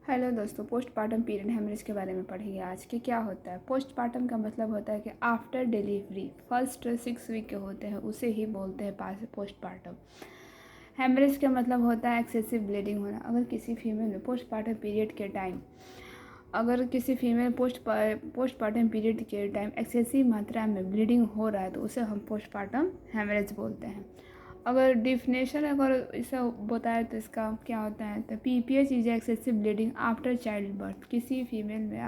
Hello दोस्तों, postpartum period haemorrhage के बारे में पढ़िए आज कि क्या होता है। पोस्टपार्टम का मतलब होता है कि आफ्टर डिलीवरी फर्स्ट 6 वीक के होते हैं उसे ही बोलते हैं पोस्टपार्टम। हेमरेज का मतलब होता है एक्सेसिव ब्लीडिंग होना। अगर किसी फीमेल में पोस्टपार्टम पीरियड के टाइम पोस्टपार्टम पीरियड के टाइम एक्सेसिव मात्रा में ब्लीडिंग हो रहा है तो उसे हम पोस्टपार्टम हेमरेज बोलते हैं। अगर डिफिनेशन अगर इसे बताए तो इसका क्या होता है, तो PPH is excessive bleeding after child birth. किसी फीमेल में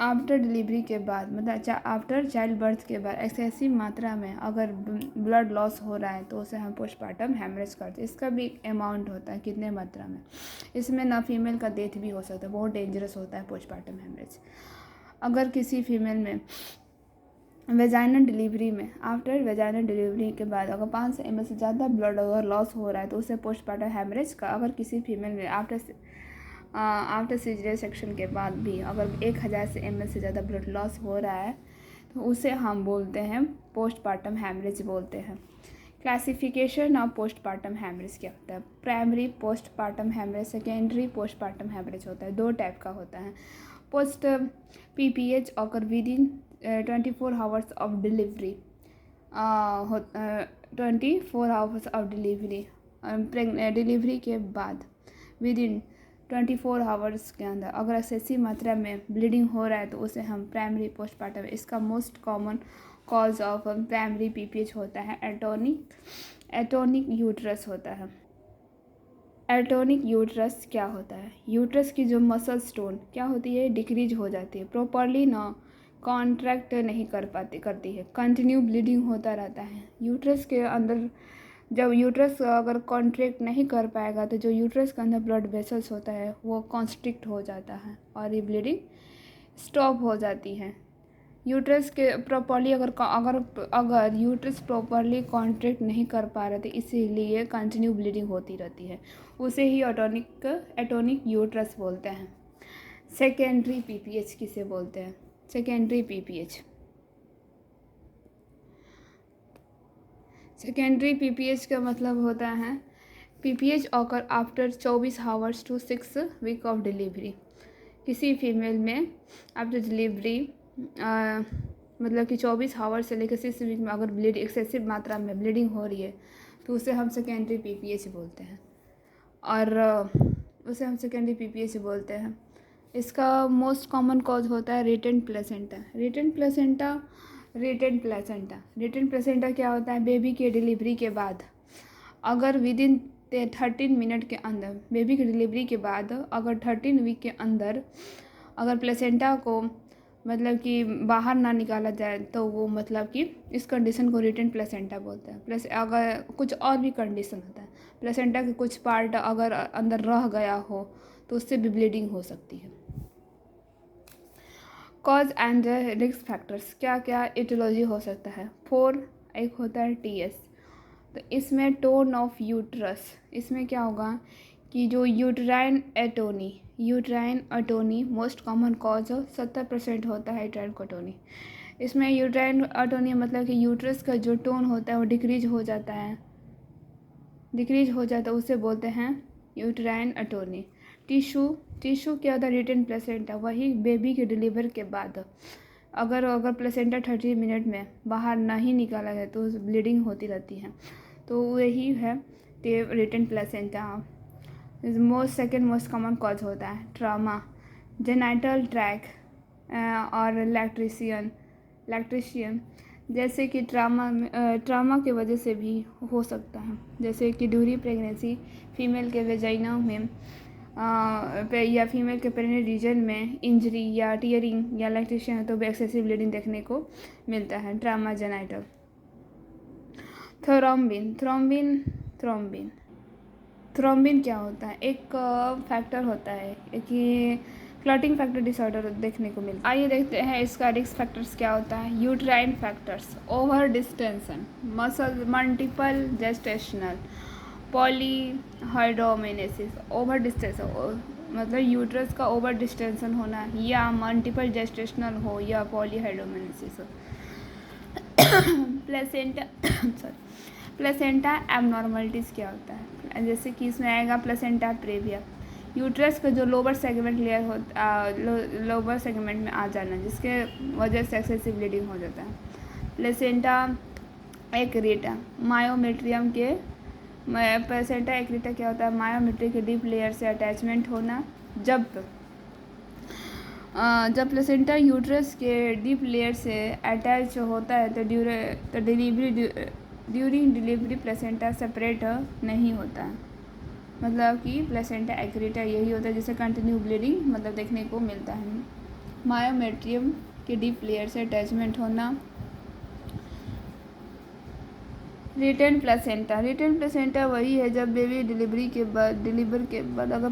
आफ्टर डिलीवरी के बाद मतलब आफ्टर चाइल्ड बर्थ के बाद एक्सेसिव मात्रा में अगर ब्लड लॉस हो रहा है तो उसे हम पोस्टपार्टम हेमरेज करते हैं। इसका भी एक अमाउंट होता है, कितने मात्रा में। इसमें ना फीमेल का डेथ भी हो सकता है, बहुत डेंजरस होता है पोस्टपार्टम हेमरेज। अगर किसी फीमेल में वेजाइनल डिलीवरी में आफ्टर वेजाइनल डिलीवरी के बाद अगर 500 ml से ज़्यादा ब्लड अगर लॉस हो रहा है तो उसे पोस्टपार्टम हेमरेज का। अगर किसी फीमेल में आफ्टर सीजरियन सेक्शन के बाद भी अगर 1000 ml से ज़्यादा ब्लड लॉस हो रहा है तो उसे हम बोलते हैं पोस्टपार्टम हेमरेज बोलते हैं। क्लासिफिकेशन ऑफ पोस्टपार्टम हेमरेज क्या होता है। Primary postpartum haemorrhage, secondary postpartum haemorrhage होता है। दो टाइप का होता है। Post PPH occur within 24 hours of delivery 24 hours of delivery delivery के बाद विद इन 24 आवर्स के अंदर अगर एक्सेसिव मात्रा में ब्लीडिंग हो रहा है तो उसे हम प्राइमरी पोस्टपार्टम। इसका most common cause of primary PPH होता है एटोनिक यूट्रस होता है। एटोनिक यूट्रस क्या होता है। यूट्रस की जो मसल स्टोन क्या होती है, डिक्रीज हो जाती है, प्रॉपरली ना कॉन्ट्रैक्ट नहीं करती है, कंटिन्यू ब्लीडिंग होता रहता है यूट्रस के अंदर। जब यूट्रस अगर कॉन्ट्रैक्ट नहीं कर पाएगा तो जो यूट्रस के अंदर ब्लड वेसल्स होता है वो कॉन्स्ट्रिक्ट हो जाता है और ये ब्लीडिंग स्टॉप हो जाती है। यूट्रस के प्रॉपरली अगर यूट्रस प्रॉपरली कॉन्ट्रैक्ट नहीं कर पा रहे थे इसीलिए कंटिन्यू ब्लीडिंग होती रहती है, उसे ही एटोनिक यूट्रस बोलते हैं। सेकेंडरी पीपीएच किसे बोलते हैं। सेकेंडरी पीपीएच का मतलब होता है PPH occur after 24 hours to 6 week of delivery. किसी फीमेल में आफ्टर डिलीवरी मतलब कि 24 आवर से लेकर 6 वीक में अगर एक्सेसिव मात्रा में ब्लीडिंग हो रही है तो उसे हम सेकेंडरी पीपीएच बोलते हैं इसका मोस्ट कॉमन कॉज होता है रिटेंट प्लेसेंटा क्या होता है। बेबी के डिलीवरी के बाद अगर विद इन 13 मिनट के अंदर बेबी की डिलीवरी के बाद अगर 13 वीक के अंदर अगर प्लेसेंटा को मतलब कि बाहर ना निकाला जाए तो वो मतलब कि इस कंडीशन को रिटेंट प्लेसेंटा बोलते हैं। प्लस अगर कुछ और भी कंडीशन होता है, प्लेसेंटा के कुछ पार्ट अगर अंदर रह गया हो तो उससे भी ब्लीडिंग हो सकती है। कॉज एंड रिस्क फैक्टर्स क्या क्या एटियोलॉजी हो सकता है। 4 एक होता है टीएस। तो इसमें टोन ऑफ यूट्रस, इसमें क्या होगा कि जो uterine atony most common cause 70% होता है यूट्राइन एटोनी। इसमें यूट्राइन एटोनी मतलब कि यूट्रस का जो टोन होता है वो डिक्रीज हो जाता है उसे बोलते हैं यूट्राइन एटोनी। टिश्यू क्या होता है रिटेन प्लेसेंटा, वही बेबी के डिलीवर के बाद अगर प्लेसेंटा 30 मिनट में बाहर नहीं निकाला जाए तो ब्लीडिंग होती रहती है, तो वही है retained placenta. Second most common cause होता है ट्रामा, जेनाइटल ट्रैक और लैक्टेशियन जैसे कि ट्रामा की वजह से भी हो सकता है। जैसे कि ड्यूरिंग प्रेगनेंसी फीमेल के वेजाइना में या फीमेल के पेनिस रीजन में इंजरी या टीयरिंग या लैक्टेशन तो भी एक्सेसिव ब्लीडिंग देखने को मिलता है। Trauma genital. थ्रोम्बिन क्या होता है, एक फैक्टर होता है कि क्लॉटिंग फैक्टर डिसऑर्डर देखने को मिलता है। आइए देखते हैं इसका रिस्क फैक्टर्स क्या होता है। Uterine factors, over distension, multiple gestational, polyhydramnios. Over distension मतलब यूट्रस का ओवर डिस्टेंशन होना या मल्टीपल जेस्टेशनल हो या पॉलीहाइड्रोमेनेसिस हो। प्लेसेंटा एबनॉर्मलिटीज़ क्या होता है, जैसे कि इसमें आएगा प्लेसेंटा प्रेविया, यूट्रस का जो लोअर सेगमेंट लेयर होता लोअर सेगमेंट में आ जाना, जिसके वजह से एक्सेसिव ब्लीडिंग हो जाता है। प्लेसेंटा एक्रेटा मायोमेट्रियम के प्लेसेंटा एक्रेटा क्या होता है? मायोमेट्री के डीप लेयर से अटैचमेंट होना। जब प्लेसेंटा यूट्रस के डीप लेयर से अटैच होता है तो ड्यूरिंग डिलीवरी प्लेसेंटा सेपरेट नहीं होता है। मतलब कि प्लेसेंटा एक्रेटा यही होता है जिसे कंटिन्यू ब्लीडिंग मतलब देखने को मिलता है। मायोमेट्रियम के डीप लेयर से अटैचमेंट होना। रिटेन प्लेसेंटा वही है जब बेबी डिलीवर के बाद अगर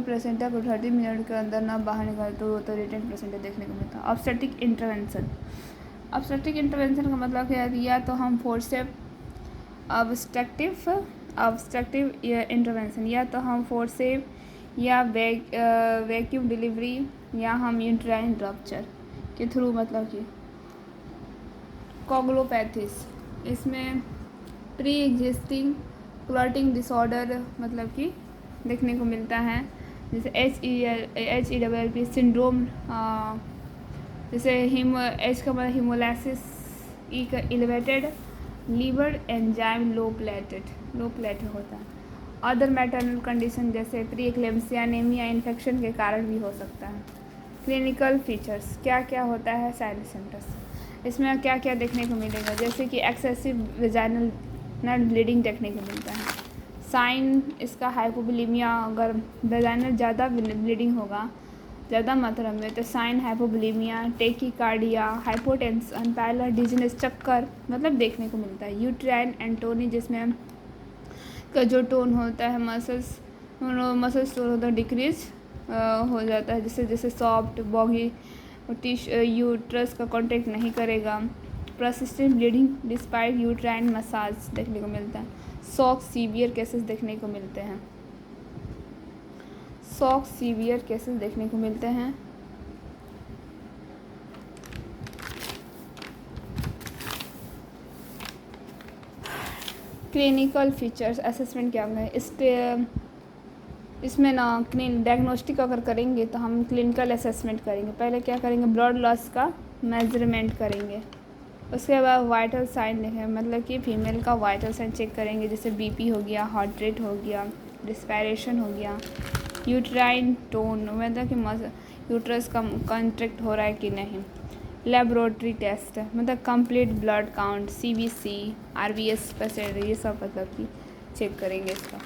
प्लेसेंटा को 30 मिनट के अंदर ना बाहर निकाले तो रिटेन प्लेसेंटा देखने को मिलता है। ऑब्स्टेट्रिक इंटरवेंशन का मतलब क्या है? या तो हम फोर्सेप ऑब्स्ट्रक्टिव इंटरवेंशन, या तो हम फोर्सेप या वैक्यूम डिलीवरी, या हम यूट्राइन रप्चर के थ्रू, मतलब कि कोगुलोपैथीज, इसमें प्री एग्जिस्टिंग क्लॉटिंग डिसऑर्डर मतलब कि देखने को मिलता है, जैसे HELLP सिंड्रोम, जैसे H का मतलब हीमोलाइसिस, E का एलिवेटेड लीवर एंजाइम लो प्लेटेड होता है। अदर मैटरनल कंडीशन जैसे प्री एक्लेम्सिया, एनीमिया, इन्फेक्शन के कारण भी हो सकता है। क्लिनिकल फीचर्स क्या क्या होता है? साइनस सिम्टम्स इसमें क्या क्या देखने को मिलेगा? जैसे कि एक्सेसिव वेजाइनल नट ब्लीडिंग देखने को मिलता है। साइन इसका हाइपोवोलेमिया, अगर वेजाइनल ज़्यादा ब्लीडिंग होगा ज़्यादा मात्रा में तो sign hypovolaemia, tachycardia, hypotension, parallel dizziness, चक्कर मतलब देखने को मिलता है। यूट्राइन एंटोनी जिसमें का जो टोन होता है मसल्स टोन होता है डिक्रीज हो जाता है, जैसे सॉफ्ट बॉगी यूट्रस का कॉन्टेक्ट नहीं करेगा। Persistent bleeding despite uterine massage देखने को मिलता है। शॉक सीवियर केसेस देखने को मिलते हैं। क्लिनिकल फीचर्स असेसमेंट क्या है? इसमें ना डायग्नोस्टिक अगर करेंगे तो हम क्लिनिकल असेसमेंट करेंगे। पहले क्या करेंगे? ब्लड लॉस का मेजरमेंट करेंगे। उसके बाद वाइटल साइन देखें, मतलब कि फीमेल का वाइटल साइन चेक करेंगे, जैसे बीपी हो गया, हार्ट रेट हो गया, रिस्पायरेशन हो गया, यूट्राइन टोन मतलब कि यूट्रस का कॉन्ट्रैक्ट हो रहा है कि नहीं। लेबोरेटरी टेस्ट मतलब complete blood count, CBC, RBS patient, ये सब मतलब कि चेक करेंगे इसका।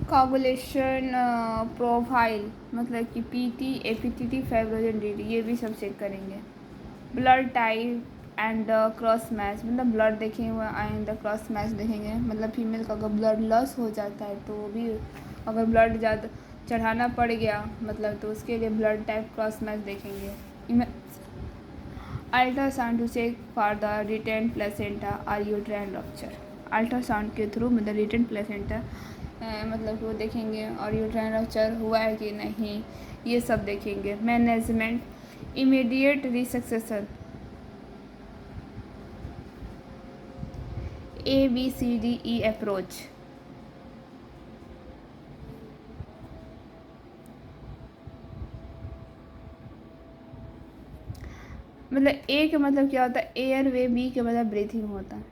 कोगुलेशन प्रोफाइल मतलब कि PT, APTT, फाइब्रोजन DD ये भी सब चेक करेंगे। Blood type and cross match मतलब ब्लड देखेंगे एंड क्रॉस मैच देखेंगे, मतलब फीमेल का अगर ब्लड लॉस हो जाता है तो वो भी अगर ब्लड ज़्यादा चढ़ाना पड़ गया मतलब तो उसके लिए ब्लड टाइप क्रॉस मैच देखेंगे। Ultrasound to check for the retained placenta और यूट्राइन रप्चर, अल्ट्रासाउंड के थ्रू मतलब रिटेन प्लेसेंटा मतलब कि वो देखेंगे और यूट्राइन रप्चर हुआ है कि नहीं ये सब देखेंगे। Management immediate resection ABCDE approach. मतलब A का मतलब क्या होता है? एयर वे। B का मतलब ब्रीथिंग होता है,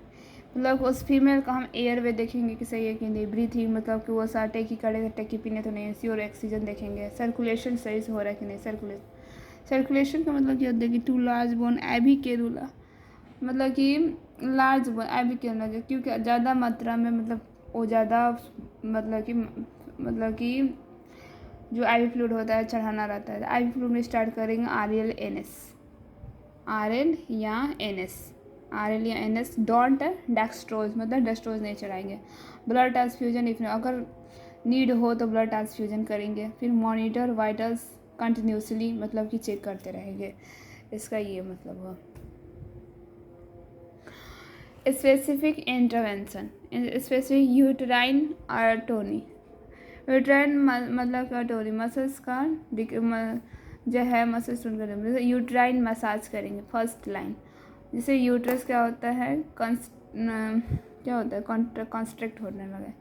मतलब उस फीमेल का हम एयर वे देखेंगे कि सही है कि नहीं। ब्रीथिंग मतलब कि वो सा टेकी करेगा, टेकी पीने तो नहीं, सी और ऑक्सीजन देखेंगे। सर्कुलेशन सही से हो रहा है कि नहीं। सर्कुलेशन का मतलब क्या होता है कि टू लार्ज बोन एबिकेरुला मतलब कि लार्ज बोन एबिकेरुला, क्योंकि ज़्यादा मात्रा में मतलब वो ज़्यादा मतलब कि जो IV फ्लूइड होता है चढ़ाना रहता है। IV फ्लूइड में स्टार्ट करेंगे RL या NS डोंट डेक्सट्रोज मतलब डेक्सट्रोज नहीं चढ़ाएंगे। ब्लड ट्रांसफ्यूजन इफ अगर नीड हो तो ब्लड ट्रांसफ्यूजन करेंगे। फिर मॉनिटर वाइटल्स कंटिन्यूसली मतलब कि चेक करते रहेंगे, इसका ये मतलब हुआ। Specific intervention specific uterine atony, uterine मतलब आर्टोनी मसल्स का जो है मसल्स टोन करेंगे। यूट्राइन मसाज करेंगे फर्स्ट लाइन, जैसे यूट्रस क्या होता है कॉन्स्ट्रक्ट होने लगे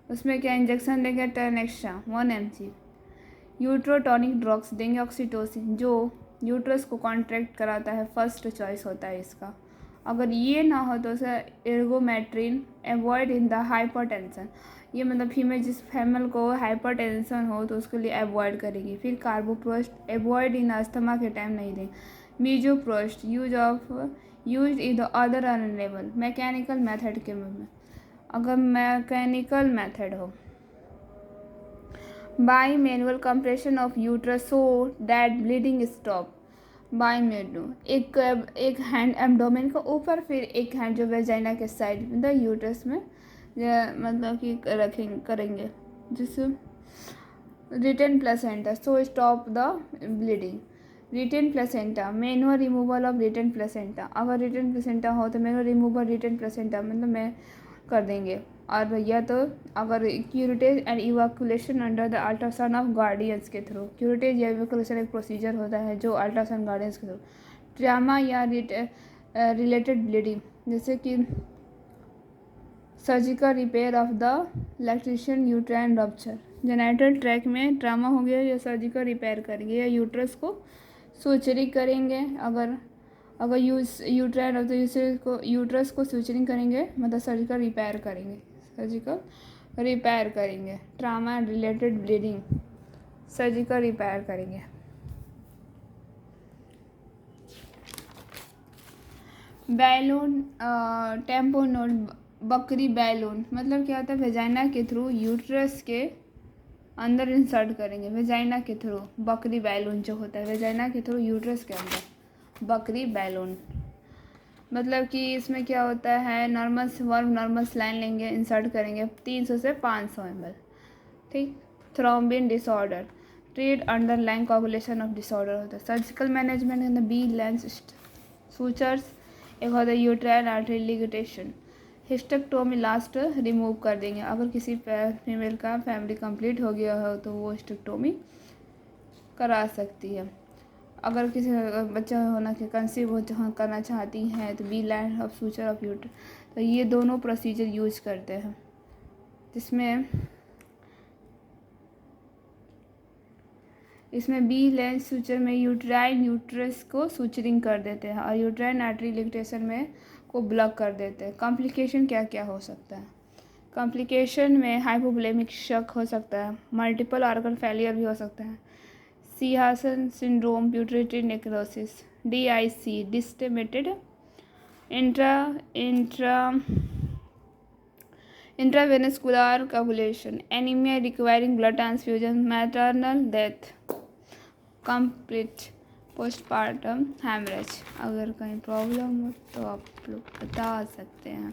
उसमें क्या इंजेक्शन देंगे 10 एक्स्ट्रा 1 mg। यूट्रोटॉनिक ड्रग्स देंगे ऑक्सीटोसिन, जो यूट्रस को कॉन्ट्रैक्ट कराता है, फर्स्ट चॉइस होता है इसका। अगर ये ना हो तो sir ergometrine, avoid in the hypertension, ये मतलब फीमेल को हाइपरटेंशन हो तो उसके लिए अवॉइड करेगी। फिर कार्बोप्रोस्ट, अवॉइड इन अस्थमा के टाइम नहीं दें। Misoprost use in the other unlabel, mechanical method के में, अगर मैकेनिकल मेथड हो। Bimanual compression of uterus so that bleeding stop. Bimanual, एक हैंड एब्डोमेन के ऊपर, फिर एक हैंड जो वेजाइना के साइड में द यूट्रस में मतलब कि करेंगे, जिससे retained placenta so stop the bleeding. Retained placenta, manual removal of retained placenta, अगर रिटेन प्लेसेंटा हो तो मैनुअल रिमूवल रिटेन प्लेसेंटा मतलब मैं कर देंगे। और या तो अगर curettage and evacuation under the ultrasound of guidance के थ्रू, क्यूरेटेज या इवैक्यूलेशन एक प्रोसीजर होता है जो अल्ट्रासाउंड गार्डियंस के थ्रू। ट्रामा या रिलेटेड ब्लीडिंग, जैसे कि surgical repair of the laceration uterine rupture, genital tract में ट्रामा हो गया या सर्जिकल रिपेयर करेंगे, या यूट्रस को सूचरी करेंगे। अगर यूट्राइन ऑफ द यूट्रस को सूचरिंग करेंगे मतलब सर्जिकल रिपेयर करेंगे। Trauma and related bleeding, surgical repair करेंगे। बैलून, टेम्पोनोड, बकरी बैलून मतलब क्या होता है, वेजाइना के थ्रू यूट्रस के अंदर इंसर्ट करेंगे। वेजाइना के थ्रू बकरी बैलून जो होता है, वेजाइना के थ्रू यूट्रस के अंदर बकरी बैलून, मतलब कि इसमें क्या होता है, नॉर्मल स्लाइन लेंगे, इंसर्ट करेंगे 300 से 500 ml। ठीक। Thrombin disorder, treat underline coagulation of disorder होता है। Surgical management in the B Lynch sutures, एक होता है uterine artery ligation. Hysterectomy last remove कर देंगे। अगर किसी फीमेल का फैमिली कंप्लीट हो गया हो तो वो हिस्टेक्टोमी करा सकती है। अगर किसी बच्चा होना के कंसीव करना चाहती हैं तो B Lynch of suture of uterus, तो ये दोनों प्रोसीजर यूज करते हैं, इसमें बी लेंस सूचर में यूट्रस को सूचरिंग कर देते हैं और यूट्राइन आर्टरी लिगेटेशन में को ब्लॉक कर देते हैं। कॉम्प्लिकेशन क्या क्या हो सकता है? कॉम्प्लिकेशन में हाइपोवोलेमिक शक हो सकता है, मल्टीपल ऑर्गन फेलियर भी हो सकता है, Sheehan syndrome, pituitary necrosis, DIC disseminated intravascular coagulation, anaemia requiring blood transfusion, maternal death, complete postpartum haemorrhage. अगर कहीं प्रॉब्लम हो तो आप लोग बता सकते हैं।